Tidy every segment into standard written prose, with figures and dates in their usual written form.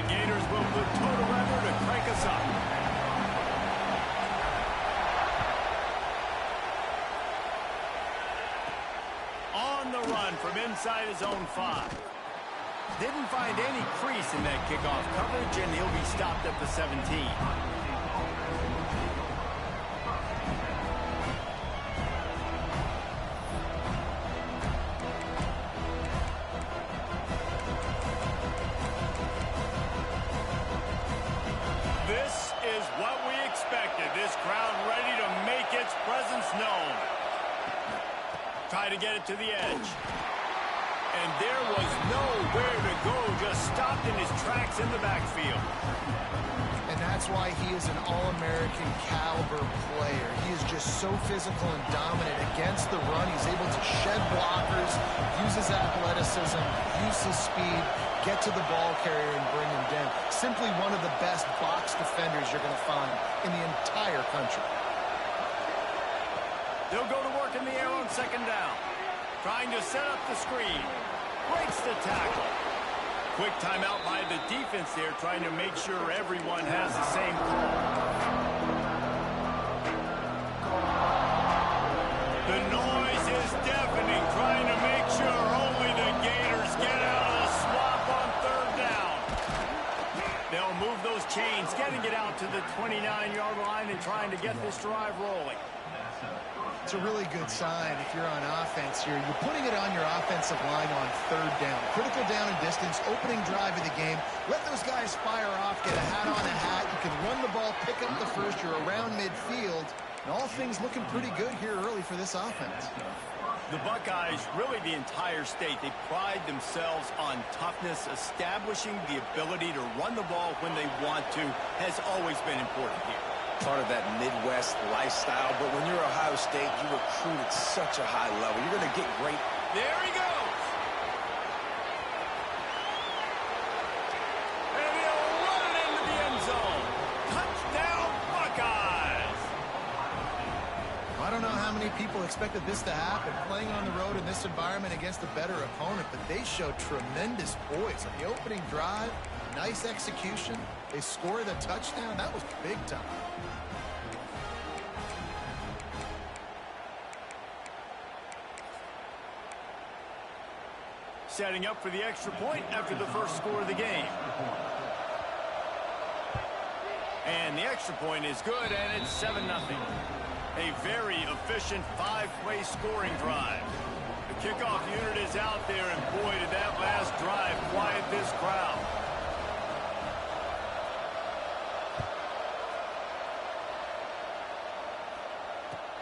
Gators will put total weather to crank us up. On the run from inside his own 5. Didn't find any crease in that kickoff coverage, and he'll be stopped at the 17. This is what we expected. This crowd ready to make its presence known. Try to get it to the edge. And there was nowhere to go, just stopped in his tracks in the backfield. And that's why he is an All-American caliber player. He is just so physical and dominant against the run. He's able to shed blockers, use his athleticism, use his speed, get to the ball carrier and bring him down. Simply one of the best box defenders you're going to find in the entire country. They'll go to work in the air on second down. Trying to set up the screen. Breaks the tackle. Quick timeout by the defense there, trying to make sure everyone has the same call. The noise is deafening, trying to make sure only the Gators get out of the swamp on third down. They'll move those chains, getting it out to the 29-yard line and trying to get this drive rolling. It's a really good sign if you're on offense here. You're putting it on your offensive line on third down. Critical down and distance, opening drive of the game. Let those guys fire off, get a hat on a hat. You can run the ball, pick up the first. You're around midfield. And all things looking pretty good here early for this offense. The Buckeyes, really the entire state, they pride themselves on toughness. Establishing the ability to run the ball when they want to has always been important here. Part of that Midwest lifestyle, but when you're Ohio State, you recruit at such a high level. You're going to get great. There he goes. And he'll run it into the end zone. Touchdown, Buckeyes. I don't know how many people expected this to happen, playing on the road in this environment against a better opponent, but they showed tremendous poise on the opening drive. Nice execution. They score the touchdown. That was big time. Setting up for the extra point after the first score of the game. And the extra point is good, and it's 7-0. A very efficient 5-play scoring drive. The kickoff unit is out there, and boy, did that last drive quiet this crowd.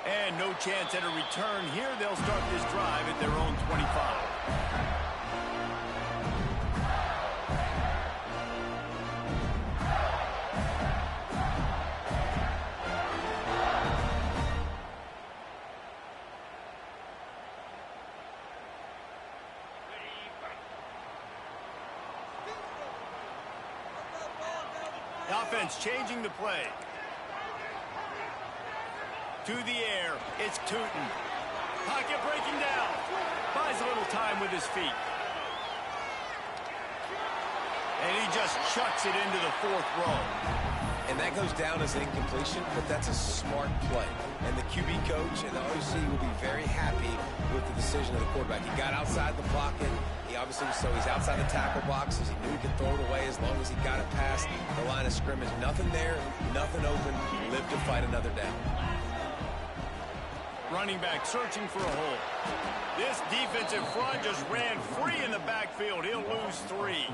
And no chance at a return here. They'll start this drive at their own 25. The offense changing the play. To the air, it's Tootin. Pocket breaking down. Buys a little time with his feet. And he just chucks it into the fourth row. And that goes down as an incompletion, but that's a smart play. And the QB coach and the OC will be very happy with the decision of the quarterback. He got outside the pocket. He obviously, so he's outside the tackle boxes. He knew he could throw it away as long as he got it past the line of scrimmage. Nothing there, nothing open. Live to fight another down. Running back searching for a hole. This defensive front just ran free in the backfield. He'll lose 3.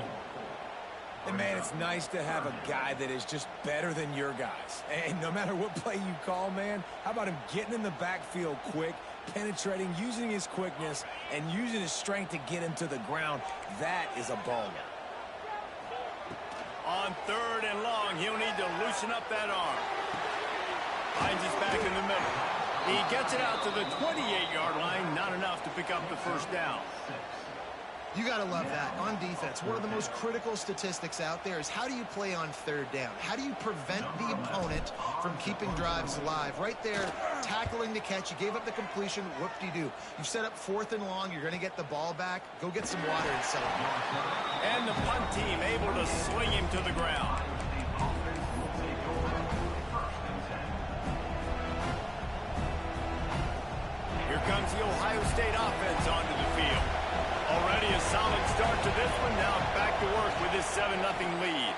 And, man, it's nice to have a guy that is just better than your guys. And no matter what play you call, man, how about him getting in the backfield quick, penetrating, using his quickness, and using his strength to get him to the ground? That is a baller. On third and long, he'll need to loosen up that arm. Finds his back in the middle. He gets it out to the 28-yard line. Not enough to pick up the first down. You got to love that. On defense, one of the most critical statistics out there is how do you play on third down? How do you prevent the opponent from keeping drives alive? Right there, tackling the catch. You gave up the completion. Whoop-de-doo. You've set up 4th and long. You're going to get the ball back. Go get some water and celebrate. And the punt team able to sling him to the ground. Here comes the Ohio State offense onto the field. Already a solid start to this one. Now back to work with this 7-0 lead.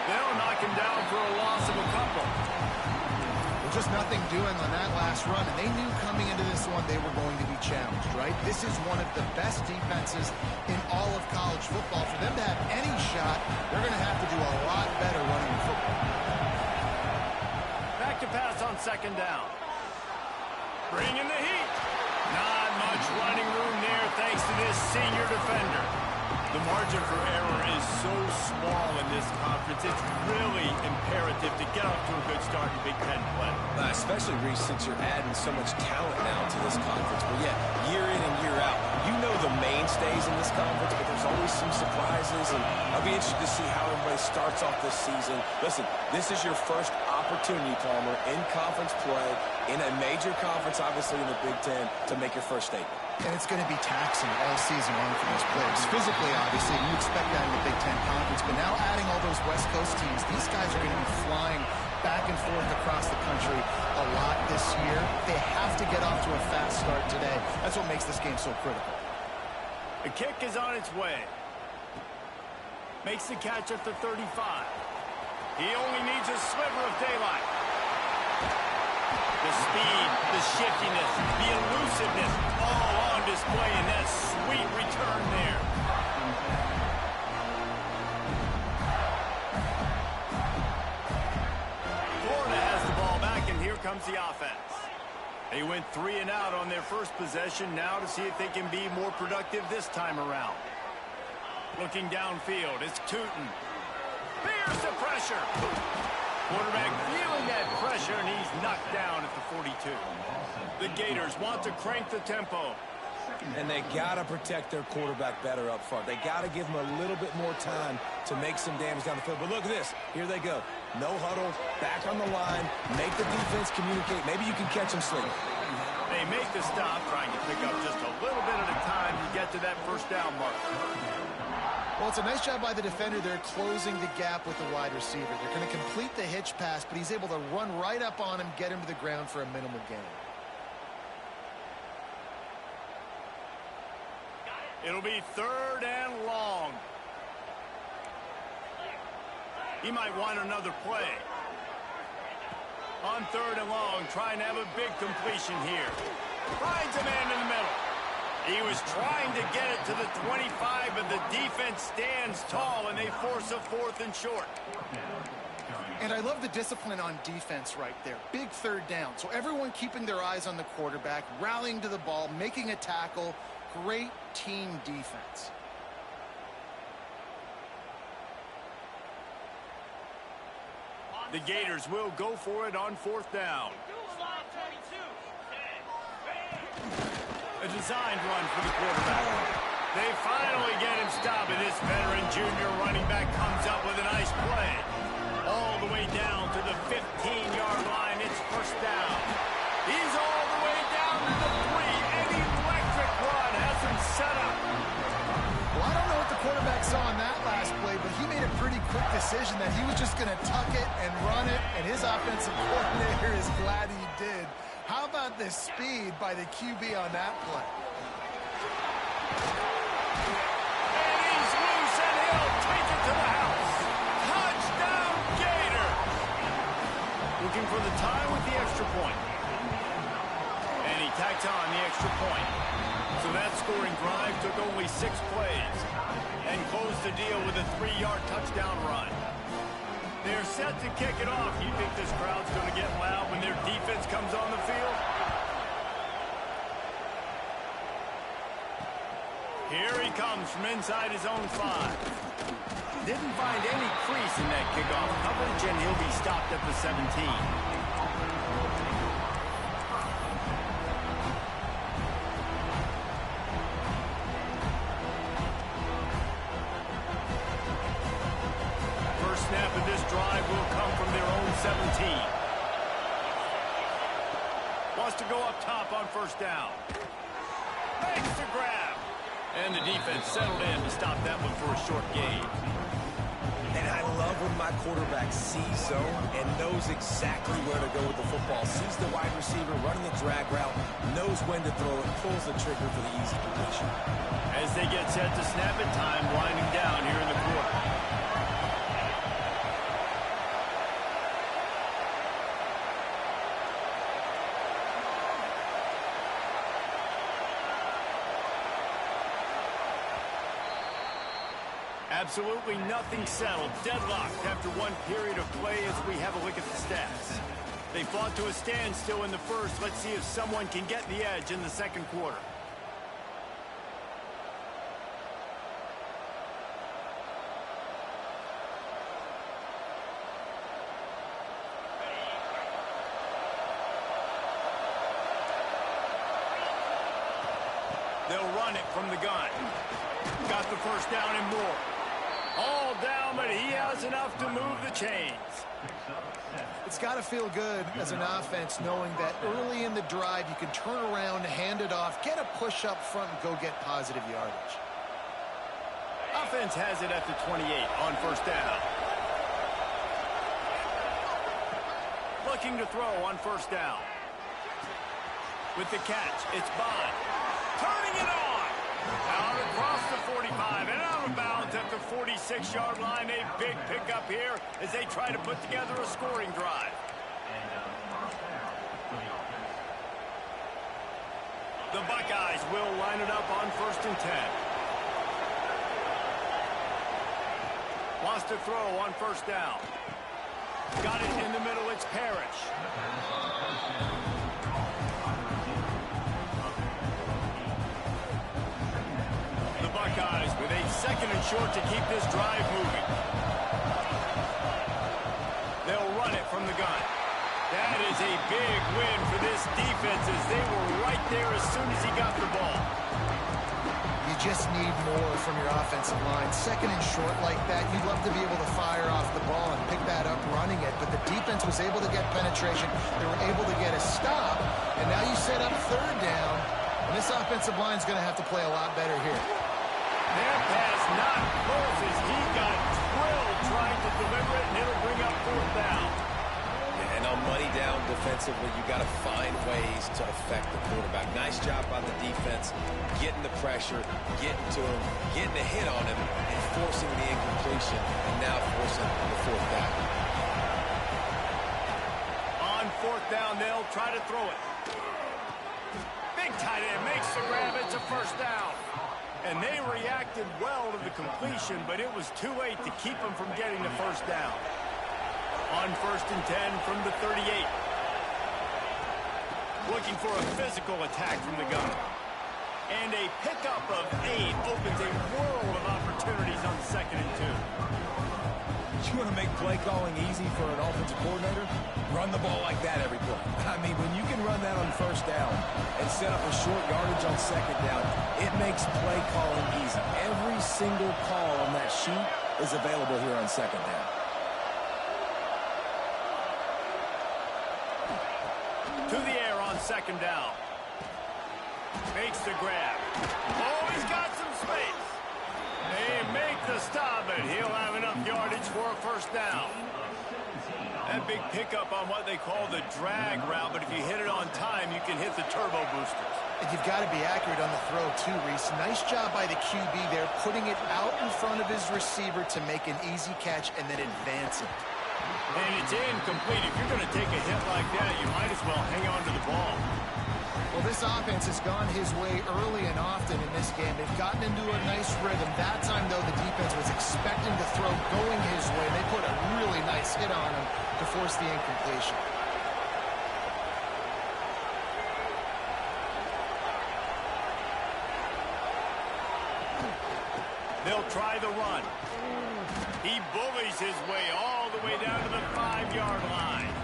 They'll knock him down for a loss of a couple. Well, just nothing doing on that last run, and they knew coming into this one they were going to be challenged, right? This is one of the best defenses in all of college football. For them to have any shot, they're going to have to do a lot better running the football. Back to pass on 2nd down. Bringing the heat. Not much running room there thanks to this senior defender. The margin for error is so small in this conference. It's really imperative to get off to a good start in Big Ten play. Especially, Reese, since you're adding so much talent now to this conference. But yeah, year in and year out, you know the mainstays in this conference, but there's always some surprises, and I'll be interested to see how everybody starts off this season. Listen, this is your first opportunity, Palmer, in conference play, in a major conference, obviously in the Big Ten, to make your first statement. And it's going to be taxing all season long for these players. Physically, obviously, you expect that in the Big Ten Conference. But now adding all those West Coast teams, these guys are going to be flying back and forth across the country a lot this year. They have to get off to a fast start today. That's what makes this game so critical. The kick is on its way. Makes the catch at the 35. He only needs a sliver of daylight. The speed, the shiftiness, the elusiveness, all on display in that sweet return there. Florida has the ball back, and here comes the offense. They went 3 and out on their first possession, now to see if they can be more productive this time around. Looking downfield, it's Tootin. Fears the pressure. Quarterback feeling that pressure, and he's knocked down at the 42. The Gators want to crank the tempo. And they got to protect their quarterback better up front. They got to give him a little bit more time to make some damage down the field. But look at this. Here they go. No huddle, back on the line, make the defense communicate. Maybe you can catch them sleeping. They make the stop, trying to pick up just a little bit at a time to get to that first down mark. Well, it's a nice job by the defender. They're closing the gap with the wide receiver. They're going to complete the hitch pass, but he's able to run right up on him, get him to the ground for a minimal gain. It'll be 3rd and long. He might want another play. On 3rd and long, trying to have a big completion here. Finds a man in the middle. He was trying to get it to the 25, but the defense stands tall, and they force a 4th and short. And I love the discipline on defense right there. Big 3rd down. So everyone keeping their eyes on the quarterback, rallying to the ball, making a tackle. Great team defense. The Gators will go for it on 4th down. A designed run for the quarterback. They finally get him stopped, and this veteran junior running back comes up with a nice play. All the way down to the 15-yard line. It's 1st down. He's all the way down to the 3. An electric run has him set up. Well, I don't know what the quarterback saw on that last play, but he made a pretty quick decision that he was just going to tuck it and run it, and his offensive coordinator is glad he did. How about the speed by the QB on that play? And he's loose, and he'll take it to the house. Touchdown, Gator! Looking for the tie with the extra point. And he tacks on the extra point. So that scoring drive took only 6 plays and closed the deal with a 3-yard touchdown run. They're set to kick it off. You think this crowd's going to get loud when their defense comes on the field? Here he comes from inside his own 5. Didn't find any crease in that kickoff coverage, and he'll be stopped at the 17. drive will come from their own 17. Wants to go up top on first down. Makes the grab. And the defense settled in to stop that one for a short gain. And I love when my quarterback sees zone and knows exactly where to go with the football. Sees the wide receiver running the drag route, knows when to throw it, pulls the trigger for the easy completion. As they get set to snap it, time winding down here in the quarter. Absolutely nothing settled. Deadlocked after one period of play as we have a look at the stats. They fought to a standstill in the first. Let's see if someone can get the edge in the second quarter. They'll run it from the gun. Got the first down and more. All down, but he has enough to move the chains. It's got to feel good as an offense knowing that early in the drive you can turn around, hand it off, get a push up front, and go get positive yardage. Offense has it at the 28 on first down. Looking to throw on first down. With the catch, it's Bond. Turning it on. Out across the 45 and out of bounds at the 46-yard line. A big pickup here as they try to put together a scoring drive. The Buckeyes will line it up on first and 10. Wants to throw on first down. Got it in the middle. It's Parrish. Buckeyes with a second and short to keep this drive moving. They'll run it from the gun. That is a big win for this defense as they were right there as soon as he got the ball. You just need more from your offensive line. Second and short like that, you'd love to be able to fire off the ball and pick that up running it, but the defense was able to get penetration. They were able to get a stop, and now you set up third down, and this offensive line is going to have to play a lot better here. Their pass not close as he got drilled trying to deliver it, and it'll bring up fourth down. And on money down defensively, you got to find ways to affect the quarterback. Nice job by the defense, getting the pressure, getting to him, getting a hit on him, and forcing the incompletion, and now forcing the fourth down. On fourth down, they'll try to throw it. Big tight end makes the grab. It's a first down. And they reacted well to the completion, but it was too late to keep them from getting the first down. On first and 10 from the 38. Looking for a physical attack from the gun. And a pickup of 8 opens a world of opportunities on second and 2. You want to make play calling easy for an offensive coordinator? Run the ball like that every play. I mean, when you can run that on first down and set up a short yardage on second down, it makes play calling easy. Every single call on that sheet is available here on second down. To the air on second down. Makes the grab. Oh, he's got some space. They make the stop, but he'll have enough yardage for a first down. That big pickup on what they call the drag route, but if you hit it on time, you can hit the turbo boosters. And you've got to be accurate on the throw, too, Reese. Nice job by the QB there, putting it out in front of his receiver to make an easy catch and then advance it. And it's incomplete. If you're going to take a hit like that, you might as well hang on to the ball. Well, this offense has gone his way early and often in this game. They've gotten into a nice rhythm. That time, though, the defense was expecting the throw going his way. They put a really nice hit on him to force the incompletion. They'll try the run. He bullies his way all the way down to the 5-yard line.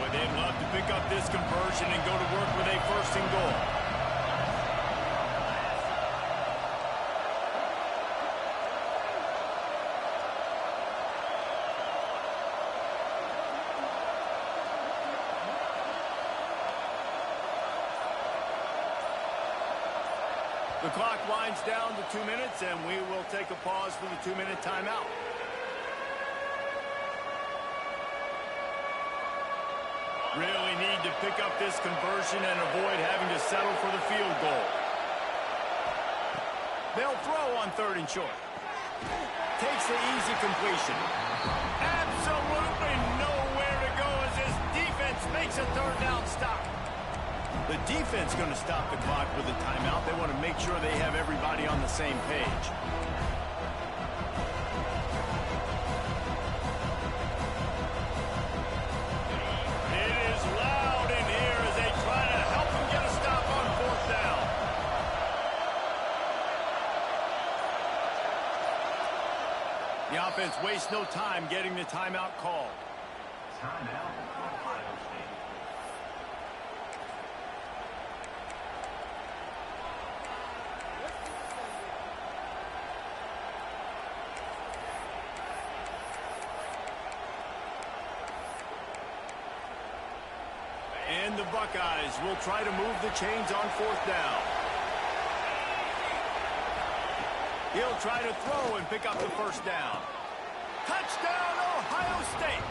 With him to pick up this conversion and go to work with a first and goal. The clock winds down to 2 minutes, and we will take a pause for the 2-minute timeout. Really need to pick up this conversion and avoid having to settle for the field goal. They'll throw on 3rd and short. Takes the easy completion. Absolutely nowhere to go as this defense makes a 3rd down stop. The defense going to stop the clock with a timeout. They want to make sure they have everybody on the same page. It is loud in here as they try to help them get a stop on 4th down. The offense wastes no time getting the timeout called. Timeout. And the Buckeyes will try to move the chains on 4th down. He'll try to throw and pick up the 1st down. Touchdown, Ohio State.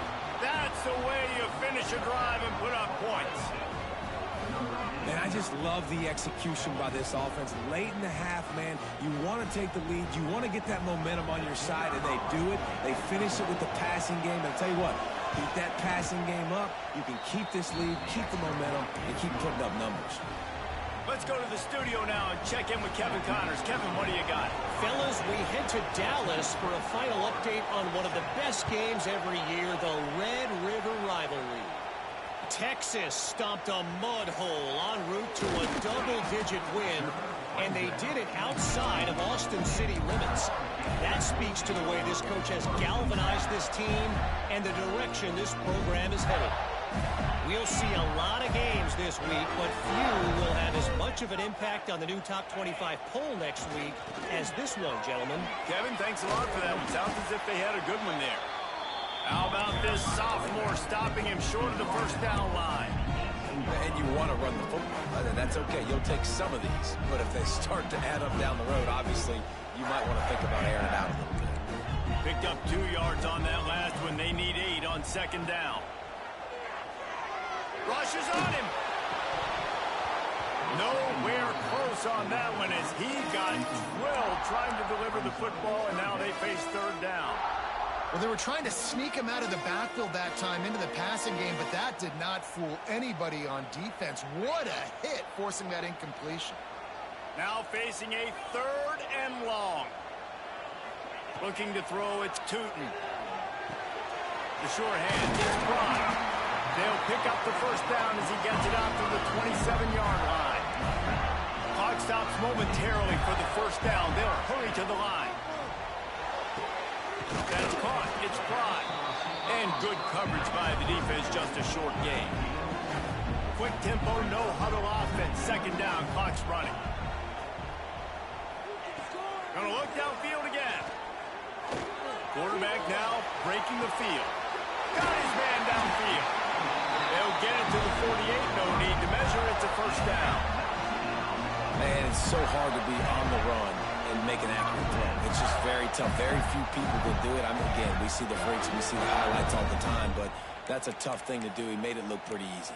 That's the way you finish a drive and put up points. Man, I just love the execution by this offense. Late in the half, man, you want to take the lead. You want to get that momentum on your side, and they do it. They finish it with the passing game. And I'll tell you what, keep that passing game up. You can keep this lead, keep the momentum, and keep putting up numbers. Let's go to the studio now and check in with Kevin Connors. Kevin, what do you got? Fellas, we head to Dallas for a final update on one of the best games every year, the Red River Rivalry. Texas stomped a mud hole en route to a double-digit win, and they did it outside of Austin City limits. That speaks to the way this coach has galvanized this team and the direction this program is headed. We'll see a lot of games this week, but few will have as much of an impact on the new Top 25 poll next week as this one, gentlemen. Kevin, thanks a lot for that one. Sounds as if they had a good one there. How about this sophomore stopping him short of the 1st down line? And you want to run the football. That's okay. You'll take some of these. But if they start to add up down the road, obviously, you might want to think about airing it out a little bit. Picked up 2 yards on that last one. They need 8 on 2nd down. Rushes on him. Nowhere close on that one as he got drilled trying to deliver the football, and now they face 3rd down. Well, they were trying to sneak him out of the backfield that time into the passing game, but that did not fool anybody on defense. What a hit, forcing that incompletion. Now facing a 3rd and long. Looking to throw, it's Tootin. The sure hand is Brock. They'll pick up the 1st down as he gets it out to the 27-yard line. Clock stops momentarily for the 1st down. They'll hurry to the line. That's caught. It's Pride. And good coverage by the defense, just a short game. Quick tempo, no huddle offense. 2nd down, clock's running. Gonna look downfield again. Quarterback now breaking the field. Got his man downfield. They'll get it to the 48. No need to measure. It's a 1st down. Man, it's so hard to be on the run and make an accurate throw. It's just very tough. Very few people can do it. I mean, again, we see the freaks, we see the highlights all the time, but that's a tough thing to do. He made it look pretty easy.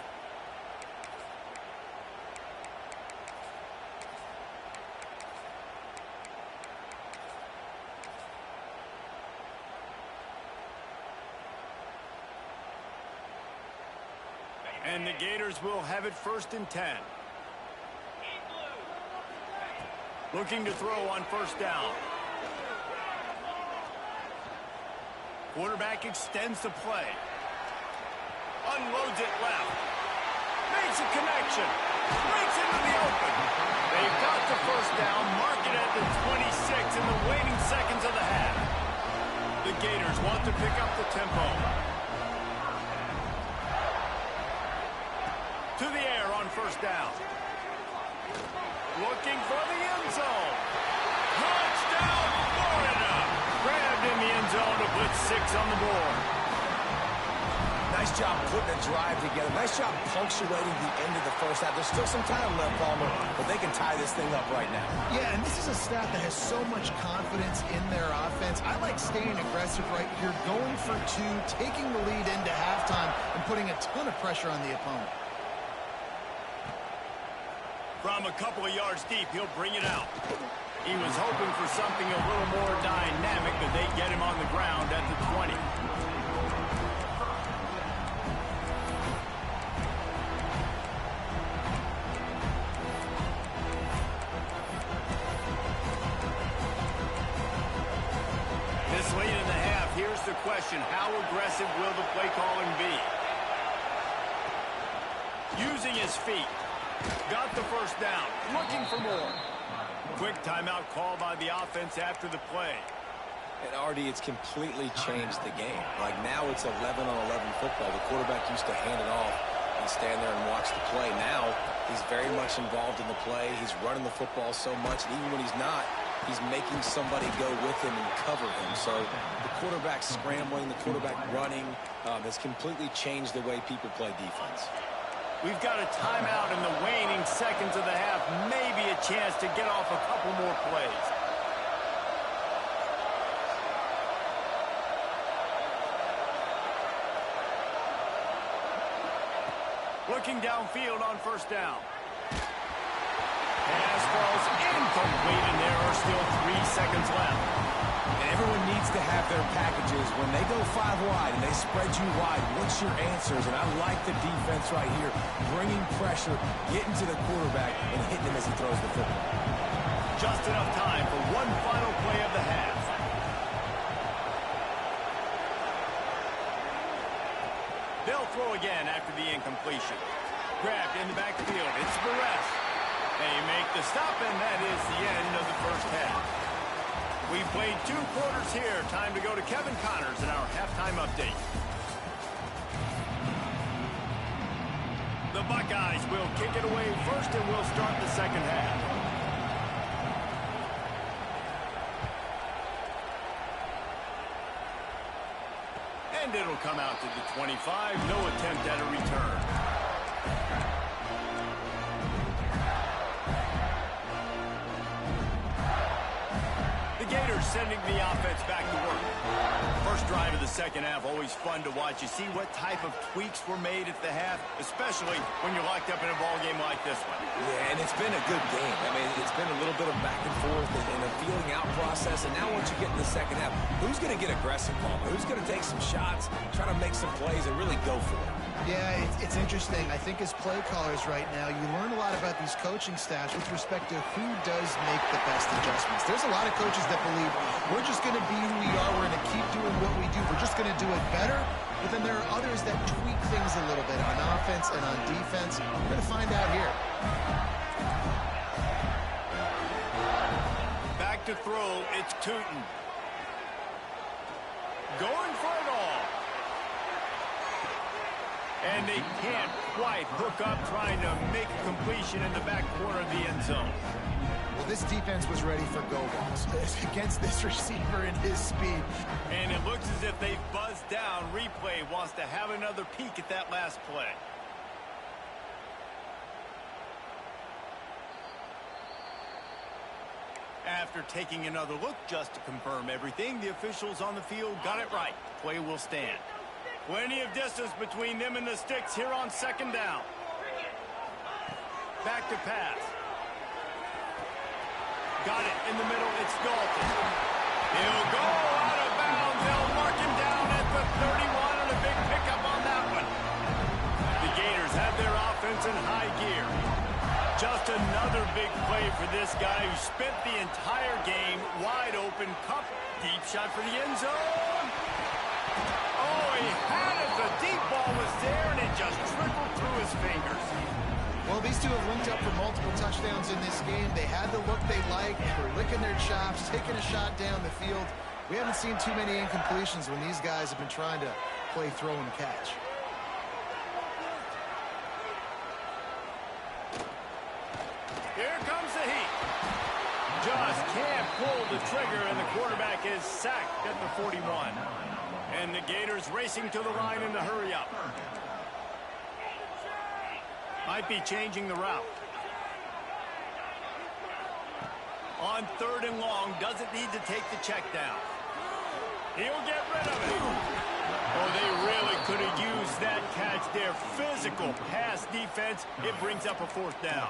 And the Gators will have it 1st and 10. Looking to throw on 1st down. Quarterback extends the play. Unloads it left. Makes a connection. Breaks into the open. They've got the 1st down. Mark it at the 26 in the waning seconds of the half. The Gators want to pick up the tempo. To the air on first down. Looking for the end zone. Touchdown, Florida! Grabbed in the end zone to put 6 on the board. Nice job putting a drive together. Nice job punctuating the end of the first half. There's still some time left, Palmer, but they can tie this thing up right now. Yeah, and this is a staff that has so much confidence in their offense. I like staying aggressive right here, going for 2, taking the lead into halftime, and putting a ton of pressure on the opponent. From a couple of yards deep, he'll bring it out. He was hoping for something a little more dynamic, but they get him on the ground at the 20. This late in the half, here's the question. How aggressive will the play calling be? Using his feet. Got the first down. Looking for more. Quick timeout call by the offense after the play. And, Artie, it's completely changed the game. Like, now it's 11-on-11 football. The quarterback used to hand it off and stand there and watch the play. Now he's very much involved in the play. He's running the football so much, and even when he's not, he's making somebody go with him and cover him. So the quarterback scrambling, the quarterback running has completely changed the way people play defense. We've got a timeout in the waning seconds of the half. Maybe a chance to get off a couple more plays. Looking downfield on first down. Pass falls incomplete, and there are still 3 seconds left. And everyone needs to have their packages. When they go 5 wide and they spread you wide, what's your answers? And I like the defense right here, bringing pressure, getting to the quarterback, and hitting him as he throws the football. Just enough time for one final play of the half. They'll throw again after the incompletion. Grabbed in the backfield. It's Perez. They make the stop, and that is the end of the first half. We've played 2 quarters here. Time to go to Kevin Connors in our halftime update. The Buckeyes will kick it away first, and we'll start the second half. And it'll come out to the 25. No attempt at a return. Gators sending the offense back to work. First drive of the second half, always fun to watch. You see what type of tweaks were made at the half, especially when you're locked up in a ball game like this one. Yeah, and it's been a good game. I mean, it's been a little bit of back and forth and a feeling out process. And now once you get in the second half, who's going to get aggressive, Palmer? Who's going to take some shots, try to make some plays, and really go for it? Yeah, it's interesting. I think as play callers right now, you learn a lot about these coaching staffs with respect to who does make the best adjustments. There's a lot of coaches that believe we're just going to be who we are. We're going to keep doing what we do. We're just going to do it better. But then there are others that tweak things a little bit on offense and on defense. We're going to find out here. Back to throw. It's Tootin. Going for it all. And they can't quite hook up, trying to make a completion in the back corner of the end zone. Well, this defense was ready for go balls against this receiver and his speed. And it looks as if they've buzzed down. Replay wants to have another peek at that last play. After taking another look just to confirm everything, the officials on the field got it right. Play will stand. Plenty of distance between them and the sticks here on second down. Back to pass. Got it in the middle. It's Dalton. He'll go out of bounds. They'll mark him down at the 31, and a big pickup on that one. The Gators have their offense in high gear. Just another big play for this guy who spent the entire game wide open. Cup, deep shot for the end zone. Oh, he had it. The deep ball was there, and it just trickled through his fingers. Well, these two have linked up for multiple touchdowns in this game. They had the look they like. They were licking their chops, taking a shot down the field. We haven't seen too many incompletions when these guys have been trying to play throw and catch. the trigger, and the quarterback is sacked at the 41. And the Gators racing to the line in the hurry-up. Might be changing the route. On 3rd and long, doesn't need to take the check down. He'll get rid of it. Oh, they really could have used that catch there. Physical pass defense. It brings up a 4th down.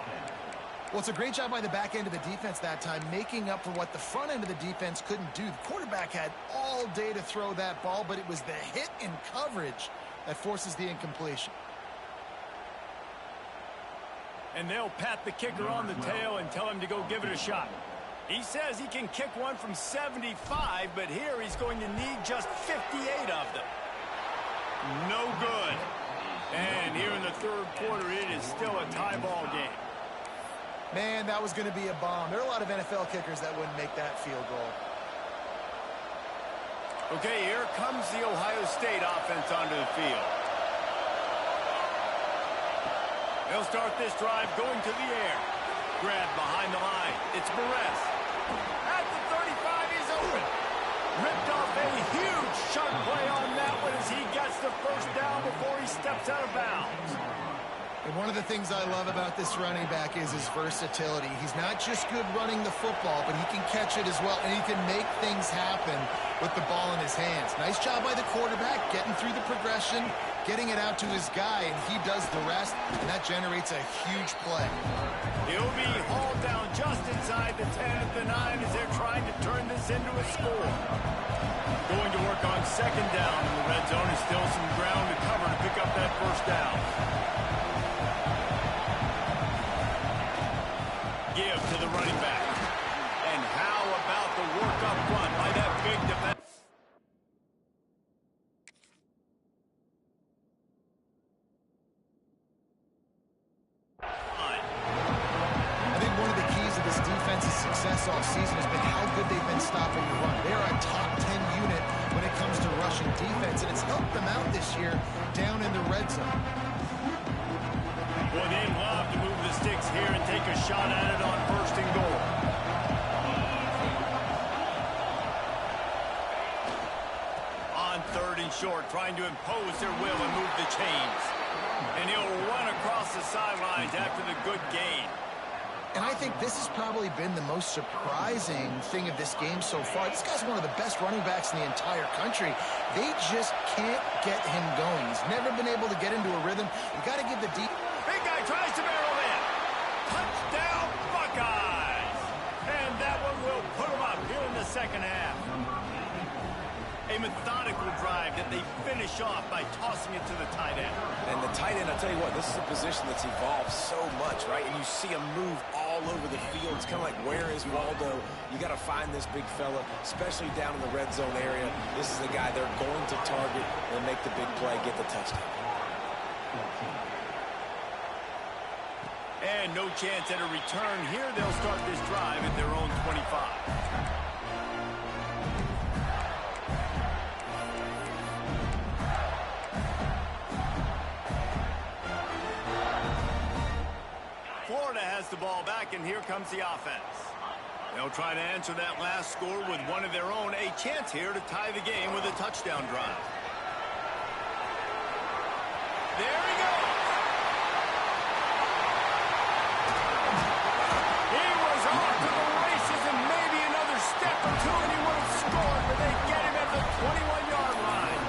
Well, it's a great job by the back end of the defense that time, making up for what the front end of the defense couldn't do. The quarterback had all day to throw that ball, but it was the hit in coverage that forces the incompletion. And they'll pat the kicker on the tail and tell him to go give it a shot. He says he can kick one from 75, but here he's going to need just 58 of them. No good. And here in the 3rd quarter, it is still a tie ball game. Man, that was going to be a bomb. There are a lot of NFL kickers that wouldn't make that field goal. Okay, here comes the Ohio State offense onto the field. They'll start this drive going to the air. Grab behind the line. It's Perez. At the 35, he's open. Ripped off a huge sharp play on that one as he gets the 1st down before he steps out of bounds. And one of the things I love about this running back is his versatility. He's not just good running the football, but he can catch it as well, and he can make things happen with the ball in his hands. Nice job by the quarterback, getting through the progression, getting it out to his guy, and he does the rest, and that generates a huge play. He'll be hauled down just inside the 10 at the 9 as they're trying to turn this into a score. Going to work on 2nd down in the red zone. Is still some ground to cover to pick up that 1st down. Give to the running back. And how about the work up front by that big defense? Success all season has been how good they've been stopping the run. They're a top 10 unit when it comes to rushing defense, and it's helped them out this year down in the red zone. Boy, they love to move the sticks here and take a shot at it on 1st and goal. On 3rd and short, trying to impose their will and move the chains. And he'll run across the sidelines after the good gain. And I think this has probably been the most surprising thing of this game so far. This guy's one of the best running backs in the entire country. They just can't get him going. He's never been able to get into a rhythm. You got to give the deep. Big guy tries to barrel in. Touchdown, Buckeyes! And that one will put him up here in the 2nd half. A methodical drive that they finish off by tossing it to the tight end. And the tight end, I'll tell you what, this is a position that's evolved so much, right? And you see him move all over the field. It's kind of like, where is Waldo? You got to find this big fella, especially down in the red zone area. This is the guy they're going to target and make the big play, get the touchdown. And no chance at a return here. They'll start this drive at their own 25. Florida has the ball back, and here comes the offense. They'll try to answer that last score with one of their own. A chance here to tie the game with a touchdown drive. There he goes. He was off to the races, and maybe another step or two, and he would have scored, but they get him at the 21-yard line.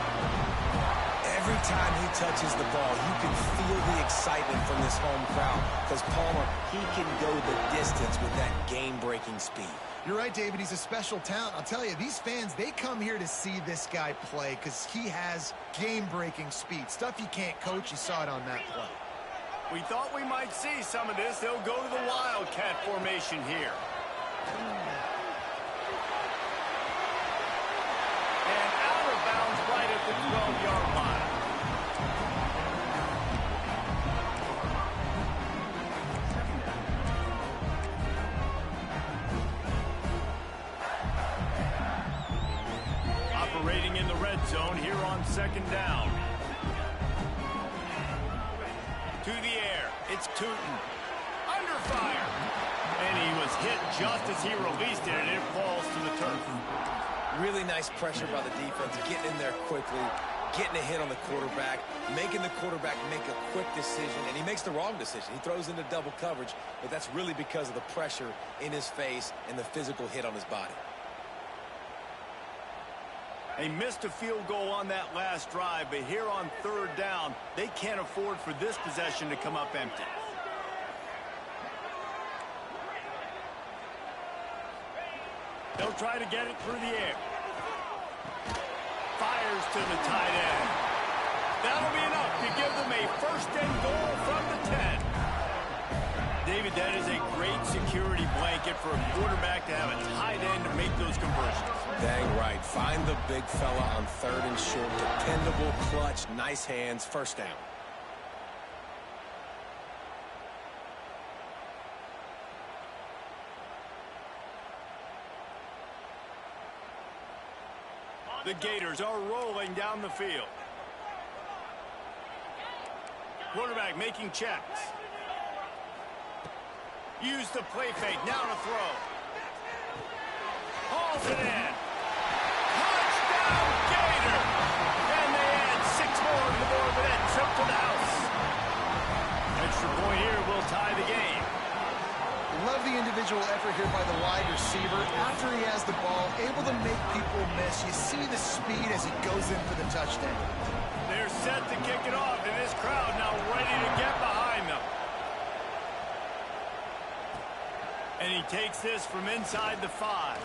Every time he touches the ball, you can feel the excitement from this home crowd because Palmer, he can go the distance with that game-breaking speed. You're right, David. He's a special talent. I'll tell you, these fans, they come here to see this guy play because he has game-breaking speed. Stuff you can't coach. You saw it on that play. We thought we might see some of this. They'll go to the Wildcat formation here. And out of bounds right at the 12-yard line. Operating in the red zone here on 2nd down. To the air. It's Tootin. Under under fire. And he was hit just as he released it, and it falls to the turf. Really nice pressure by the defense, getting in there quickly, getting a hit on the quarterback, making the quarterback make a quick decision, and he makes the wrong decision. He throws into double coverage, but that's really because of the pressure in his face and the physical hit on his body. They missed a field goal on that last drive, but here on third down, they can't afford for this possession to come up empty. They'll try to get it through the air. Fires to the tight end. That'll be enough to give them a first and goal from the 10. David, that is a great security blanket for a quarterback to have a tight end to make those conversions. Dang right. Find the big fella on third and short. Dependable, clutch, nice hands, first down. The Gators are rolling down the field. Quarterback making checks. Use the play fake. Now to throw. Hauls it in. Touchdown, Gator! And they add 6 more to the board with that trip to the house. Extra point here will tie the game. Love the individual effort here by the wide receiver. After he has the ball, able to make people miss. You see the speed as he goes in for the touchdown. They're set to kick it off, and this crowd now ready to get behind them. And he takes this from inside the 5.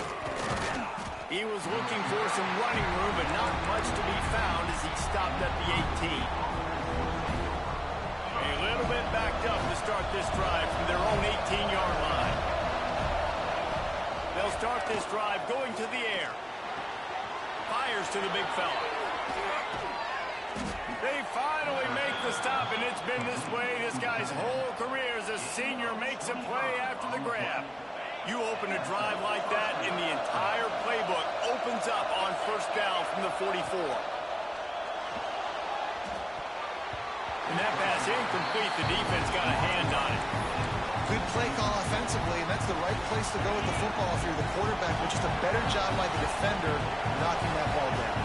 He was looking for some running room, but not much to be found as he stopped at the 18. A little bit backed up to start this drive from their own 18-yard line. They'll start this drive going to the air. Fires to the big fella. They finally make the stop, and it's been this way this guy's whole career as a senior makes a play after the grab. You open a drive like that, and the entire playbook opens up on first down from the 44. And that pass incomplete. The defense got a hand on it. Good play call offensively, and that's the right place to go with the football if you're the quarterback, but just a better job by the defender knocking that ball down.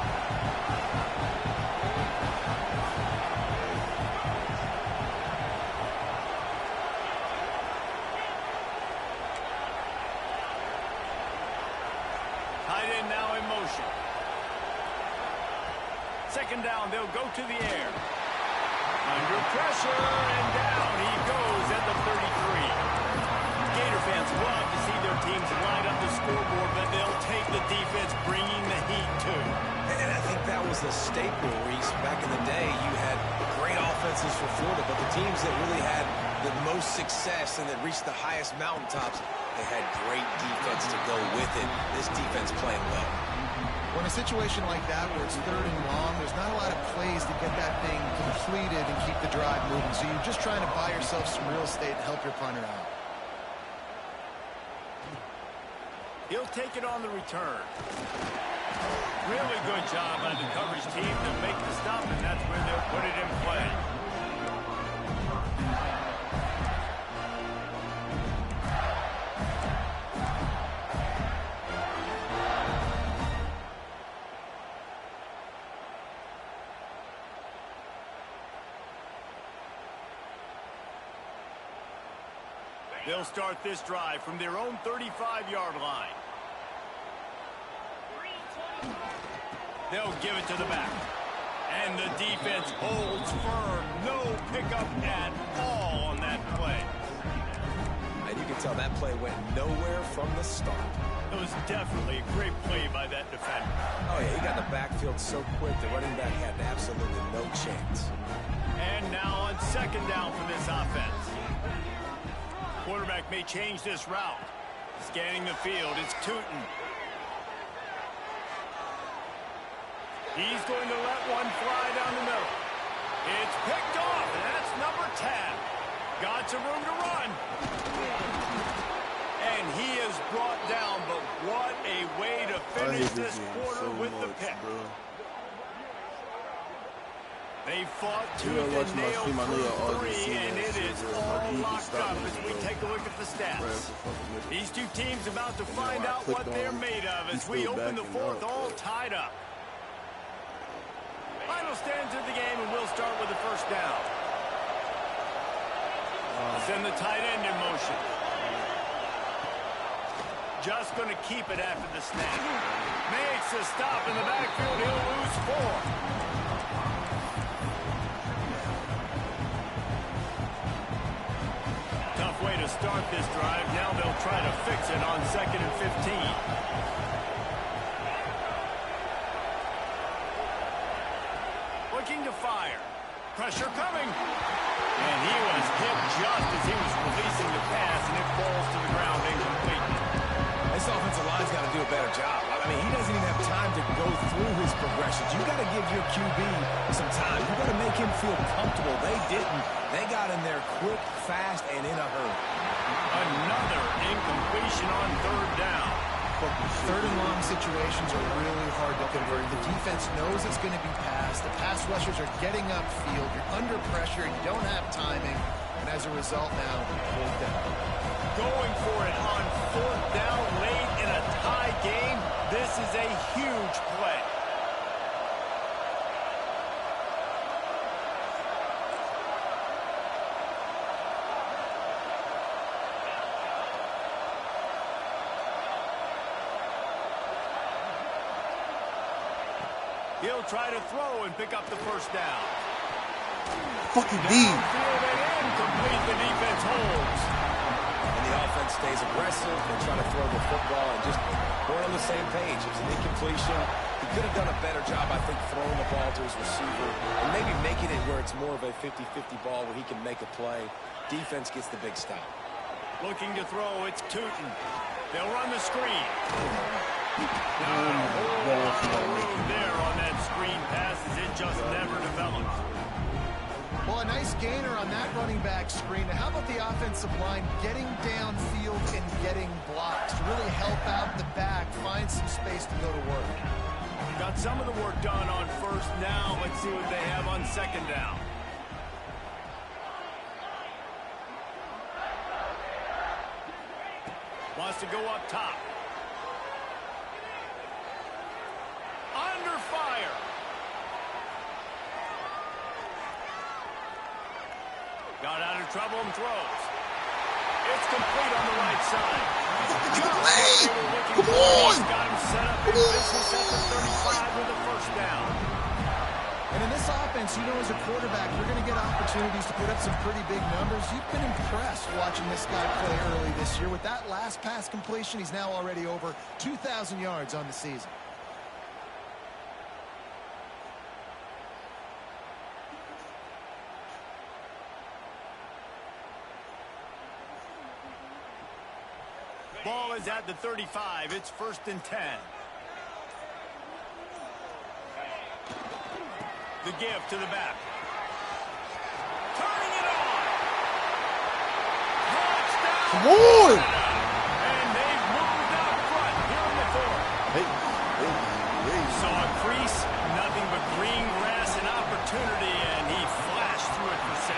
Tight end now in motion. Second down, they'll go to the air. Under pressure, and down he goes at the 33. Gator fans love to see their teams light up the scoreboard, but they'll take the defense bringing the heat too. And I think that was the staple, Reese. Back in the day, you had great offenses for Florida, but the teams that really had the most success and that reached the highest mountaintops, they had great defense to go with it. This defense playing well. When a situation like that where it's third and long, there's not a lot of plays to get that thing completed and keep the drive moving. So you're just trying to buy yourself some real estate and help your punter out. He'll take it on the return. Really good job by the coverage team to make the stop, and that's where they'll put it in play. They'll start this drive from their own 35-yard line. They'll give it to the back. And the defense holds firm. No pickup at all on that play. And you can tell that play went nowhere from the start. It was definitely a great play by that defender. Oh, yeah, he got in the backfield so quick, the running back had absolutely no chance. And now on second down for this offense. Quarterback may change this route. Scanning the field, it's Tootin. He's going to let one fly down the middle. It's picked off, and that's number 10. Got some room to run. And he is brought down, but what a way to finish this quarter with the pick. They fought tooth and nail through 3, and it is all locked up as we take a look at the stats. These two teams about to find out what they're made of as we open the fourth all tied up. Final stands of the game, and we'll start with the first down. Send the tight end in motion. Just going to keep it after the snap. Makes a stop in the backfield. He'll lose 4. Tough way to start this drive. Now they'll try to fix it on 2nd and 15. Looking to fire. Pressure coming. And he was hit just as he was releasing the pass, and it falls to the ground incomplete. This offensive line's got to do a better job. I mean, he doesn't even have time to go through his progressions. You got to give your QB some time. You got to make him feel comfortable. They didn't. They got in there quick, fast, and in a hurry. Another incompletion on 3rd down. 3rd and long situations are really hard to convert. The defense knows it's going to be passed. The pass rushers are getting upfield. You're under pressure. You don't have timing. And as a result now, 4th down. Going for it on 4th down late in a tie game. This is a huge play. He'll try to throw and pick up the first down. Fucking D. Downfield and incomplete. The defense holds. And the offense stays aggressive and trying to throw the football and just we're on the same page. It was an incompletion. He could have done a better job, I think, throwing the ball to his receiver and maybe making it where it's more of a 50-50 ball where he can make a play. Defense gets the big stop. Looking to throw, it's Tootin. They'll run the screen. Room there on that screen pass as it just never developed. Well, a nice gainer on that running back screen. Now, how about the offensive line getting downfield and getting blocks to really help out the back, find some space to go to work? Got some of the work done on 1st. Now let's see what they have on 2nd down. Wants to go up top. Under fire. Got out of trouble and throws. It's complete on the right side. Come on! Got him set up in business at the 35 with the 1st down. And in this offense, you know, as a quarterback, you're going to get opportunities to put up some pretty big numbers. You've been impressed watching this guy play early this year. With that last pass completion, he's now already over 2,000 yards on the season. Ball is at the 35. It's 1st and 10. The give to the back. Turning it on. Touchdown. Come on. And they've moved out front here in the 4th. Hey. Saw a crease, nothing but green grass and opportunity, and he flashed through it for 6.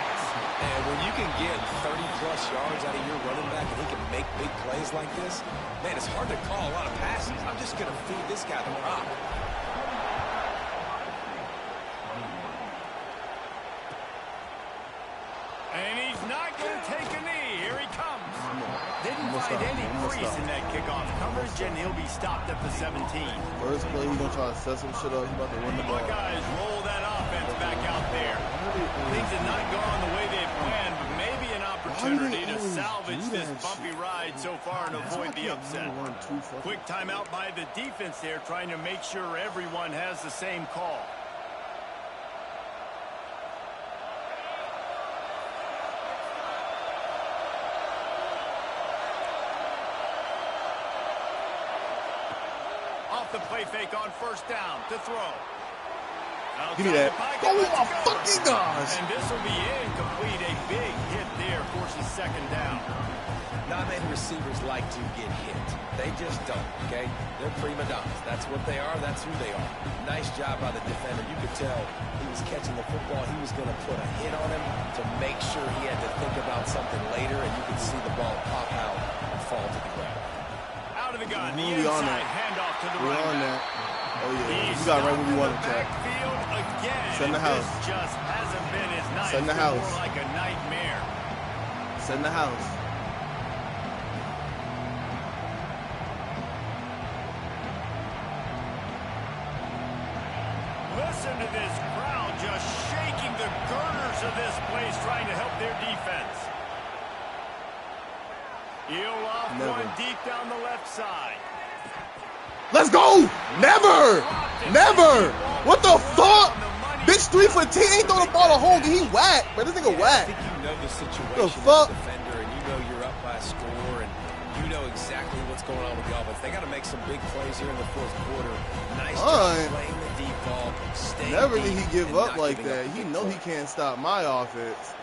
And when you can get 30-plus yards out of your running back and he can make big plays like this, man, it's hard to call a lot of passes. I'm just going to feed this guy the rock. And he's not going to take a knee. Here he comes. Didn't find any crease in that kickoff coverage, and he'll be stopped at the 17. First play, he's going to try to set some shit up. He's about to win the ball. Buckeyes roll that offense back out there. Things did not go on the way they planned, but maybe an opportunity to salvage this bumpy ride so far and avoid the upset. Quick timeout by the defense there, trying to make sure everyone has the same call. Off the play fake on 1st down to throw. Give me that. Oh my fucking gosh. And this will be incomplete. A big hit there forces 2nd down. Not many receivers like to get hit. They just don't, okay? They're prima donnas. That's what they are. That's who they are. Nice job by the defender. You could tell he was catching the football. He was going to put a hit on him to make sure he had to think about something later, and you could see the ball pop out and fall to the ground. Out of the gun, the We on inside that. handoff to the We're running on back. that. Oh, yeah. He's We got right where we stopped want in to the check. backfield again. Send the house. This just hasn't been his night. Send the It's been house. more like a nightmare. Send the house. Listen to this crowd just shaking the girders of this place, trying to help their defense. He'll off one deep down the left side. Let's go! Never! Never! What the fuck? Bitch 3 for 10 ain't throw the ball a hole. He whack, but this nigga I whack. think you know the situation The as fuck? a defender, and you know you're up by a score, and you know exactly what's going on with the offense. They got to make some big plays here in the fourth quarter. Nice job playing the deep ball. Never did deep he give and up not like giving that. up He big know he plays. can't stop my offense.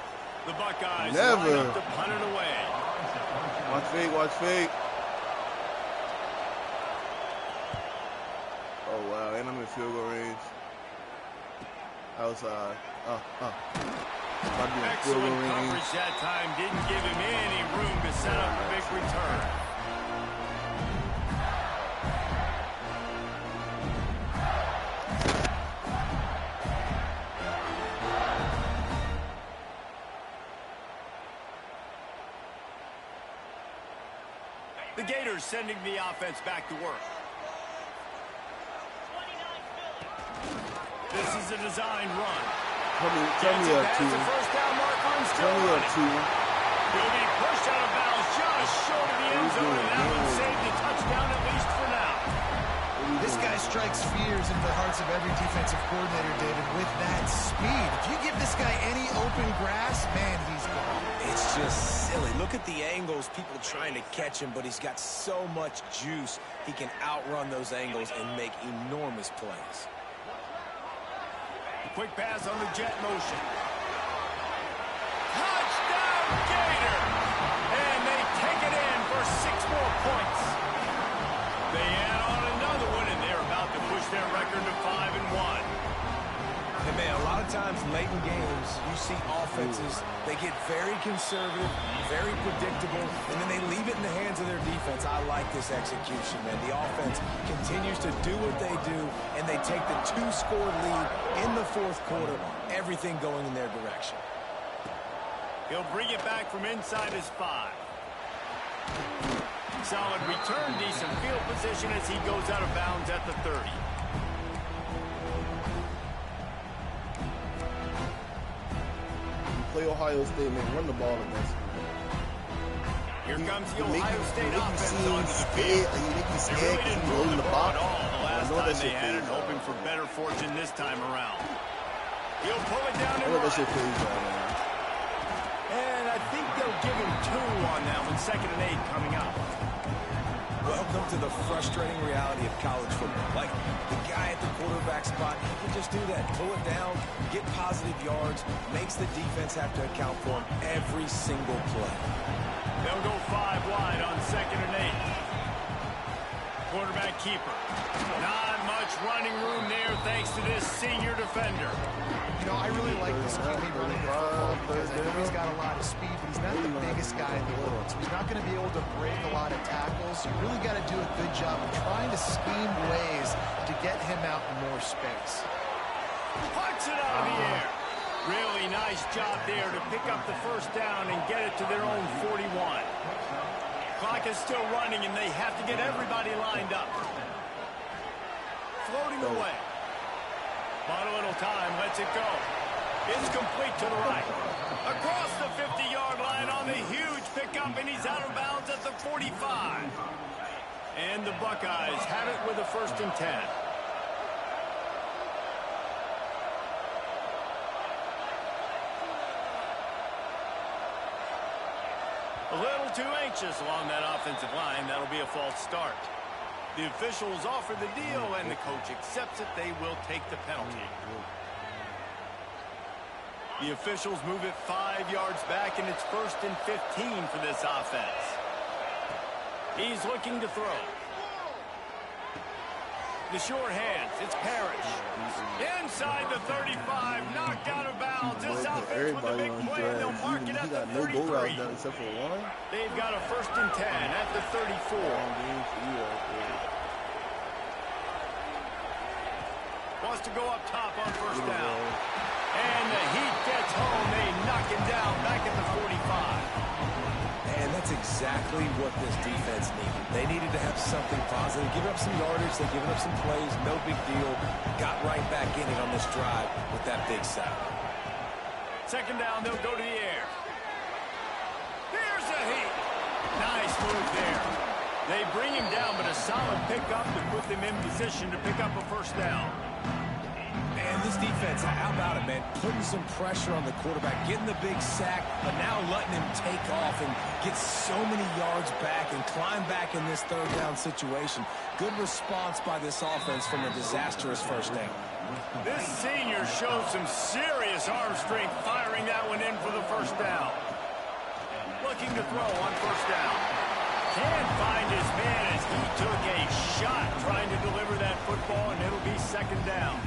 The Buckeyes Never. line up to punt it away. Watch fake, watch fake. Oh, wow. And I'm in field goal range. Outside. If I do a field goal Excellent range. coverage that time. Didn't give him any room to set up a big return. The Gators sending the offense back to work. This is a design run. Tell me Gets up it past two. the first down marker and still Tell me up running. two. He'll be pushed out of bounds just short of the end zone, and that one saved a touchdown at least for now. This guy strikes fears into the hearts of every defensive coordinator, David, with that speed. If you give this guy any open grass, man, he's gone. It's just silly. Look at the angles, people trying to catch him, but he's got so much juice. He can outrun those angles and make enormous plays. Quick pass on the jet motion. Touchdown, Gator! And they take it in for 6 more points. They add on another one, and they're about to push their record to 5-1. And man, a lot of times late in games, you see offenses, they get very conservative, very predictable, and then they leave it in the hands of their defense. I like this execution, man. The offense continues to do what they do, and they take the 2-score lead in the fourth quarter, everything going in their direction. He'll bring it back from inside his 5. Solid return, decent field position as he goes out of bounds at the 30. Play Ohio State, man. Run the ball against him. Here comes the He Ohio State offense onto the scared. field. He make you They scared really because didn't he's move holding the the ball box. at all the I last know that time shit they had it, phase hoping out. for better fortune this time around. He'll pull it down I and know that run. shit phase out, man. And I think they'll give him 2 on that one, 2nd and 8 coming up. Welcome to the frustrating reality of college football. Like, the guy at the quarterback spot, he can just do that. Pull it down, get positive yards, makes the defense have to account for him every single play. They'll go 5 wide on 2nd and 8. Quarterback keeper. Not much running room there thanks to this senior defender. You know, I really like this QB running the football because I know he's got a lot of speed, but he's not the biggest guy in the world. So he's not going to be able to break a lot of tackles. You really got to do a good job of trying to scheme ways to get him out in more space. Punts it out of the air. Really nice job there to pick up the first down and get it to their own 41. Clock is still running, and they have to get everybody lined up. Floating away. Bought a little time, lets it go. It's complete to the right. Across the 50-yard line on the huge pickup, and he's out of bounds at the 45. And the Buckeyes have it with a 1st and 10. A little too anxious along that offensive line. That'll be a false start. The officials offer the deal, and the coach accepts it. They will take the penalty. The officials move it 5 yards back, and it's 1st and 15 for this offense. He's looking to throw. The short hands. It's Parrish. Inside the 35. Knocked out of bounds. This offense with a big play, and they'll mark it at the 33. Except for one. They've got a 1st and 10 at the 34. Wants to go up top on 1st down. And the Heat gets home. They knock him down back at the 45. And that's exactly what this defense needed. They needed to have something positive. Give up some yardage. They've given up some plays. No big deal. Got right back in it on this drive with that big sack. 2nd down, they'll go to the air. Here's the Heat. Nice move there. They bring him down, but a solid pickup to put them in position to pick up a 1st down. And this defense, how about it, man? Putting some pressure on the quarterback, getting the big sack, but now letting him take off and get so many yards back and climb back in this 3rd down situation. Good response by this offense from a disastrous 1st down. This senior shows some serious arm strength firing that one in for the 1st down. Looking to throw on 1st down. Can't find his man as he took a shot trying to deliver that football, and it'll be 2nd down.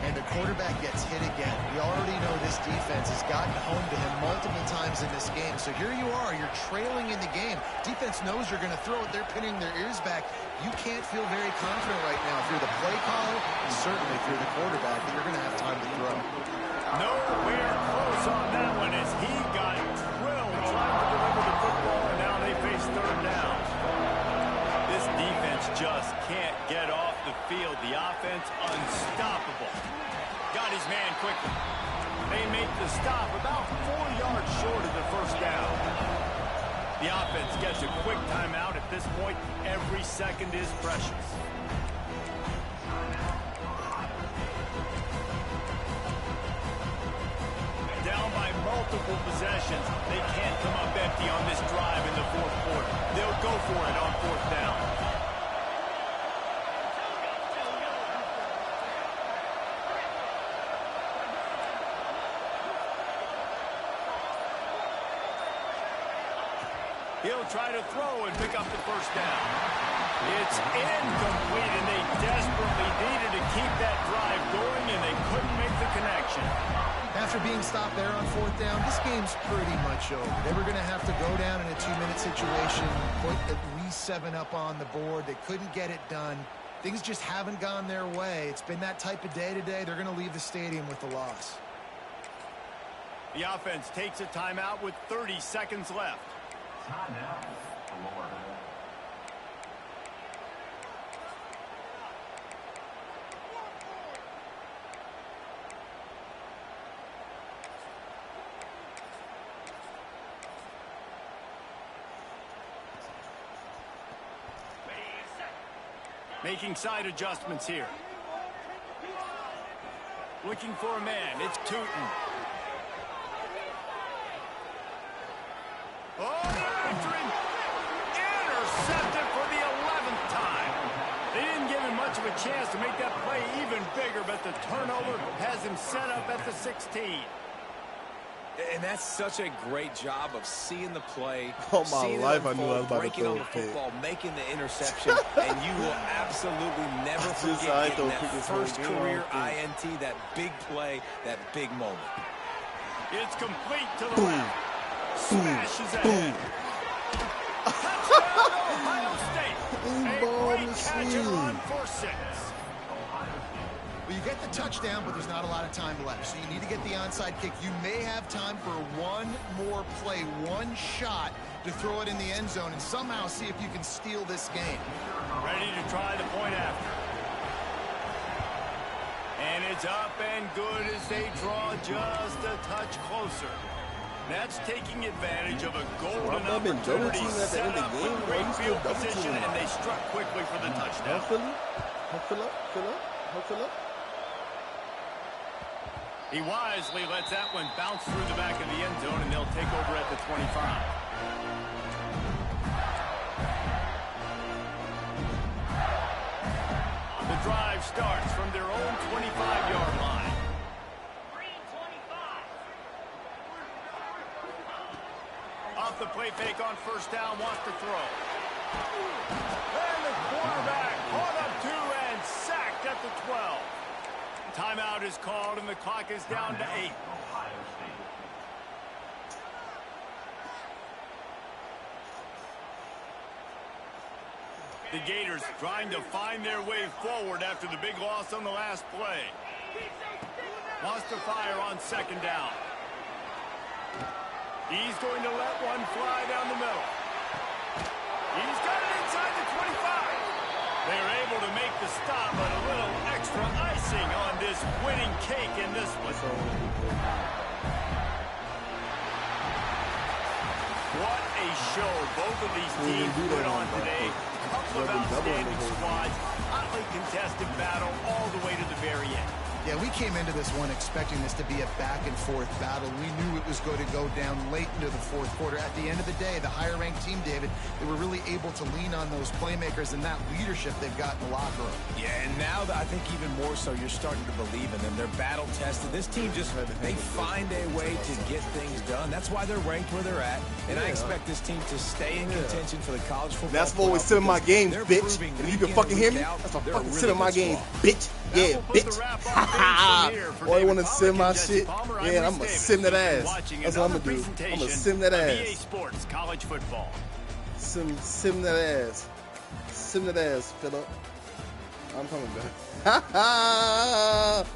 And the quarterback gets hit again. We already know this defense has gotten home to him multiple times in this game. So here you are, you're trailing in the game. Defense knows you're going to throw it. They're pinning their ears back. You can't feel very confident right now if you're the play caller, and certainly if you're the quarterback, that you're going to have time to throw. Nowhere close on that one as he got drilled trying to deliver the football, and now they face 3rd down. This defense just can't get off the field. The offense unstoppable. Got his man quickly. They make the stop about 4 yards short of the 1st down. The offense gets a quick timeout. At this point, every second is precious. Down by multiple possessions. They can't come up empty on this drive in the 4th quarter. They'll go for it on 4th down. He'll try to throw and pick up the 1st down. It's incomplete, and they desperately needed to keep that drive going, and they couldn't make the connection. After being stopped there on 4th down, this game's pretty much over. They were going to have to go down in a 2-minute situation, put at least 7 up on the board. They couldn't get it done. Things just haven't gone their way. It's been that type of day today. They're going to leave the stadium with the loss. The offense takes a timeout with 30 seconds left. Making side adjustments here. Looking for a man. It's Tootin. Oh, they're after him. Intercepted for the 11th time. They didn't give him much of a chance to make that play even bigger, but the turnover has him set up at the 16. And that's such a great job of seeing the play, All my life I knew I was about to breaking throw on the a pick. football, making the interception, and you will absolutely never forget getting that first career INT, that big play, that big moment. It's complete to the left. Smashes ahead. Touchdown, Ohio State. A great catch and run for 6. Well, you get the touchdown, but there's not a lot of time left. So you need to get the onside kick. You may have time for one more play, one shot to throw it in the end zone and somehow see if you can steal this game. Ready to try the point after. And it's up and good as they draw just a touch closer. That's taking advantage of a golden opportunity set up with great field position, and they struck quickly for the touchdown. Fill up. He wisely lets that one bounce through the back of the end zone, and they'll take over at the 25. The drive starts from their own 25-yard line. Off the play fake on 1st down, wants to throw. And the quarterback caught up 2 and sacked at the 12. Timeout is called, and the clock is down to 8. The Gators trying to find their way forward after the big loss on the last play. Wants to fire on second down. He's going to let one fly down the middle. He's got it inside the 25. They're able to make the stop, but a little extra icing on this winning cake in this one. What a show both of these teams put on today. A couple of outstanding squads, hotly contested battle all the way to the very end. Yeah, we came into this one expecting this to be a back-and-forth battle. We knew it was going to go down late into the fourth quarter. At the end of the day, the higher-ranked team, David, they were really able to lean on those playmakers and that leadership they've got in the locker room. Yeah, and now I think even more so, you're starting to believe in them. They're battle-tested. This team just, they find a way to get things done. That's why they're ranked where they're at. And I expect this team to stay in contention for the college football. That's what always sit in my games, bitch. And if you can fucking hear me, that's what fucking sit in my games, bitch. Yeah, bitch. All I want to sim my shit. Yeah, I'm going to sim that ass. That's what I'm going to do. I'm going to sim that ass. Sports, college football. Sim that ass. Sim that ass, Philip. I'm coming back.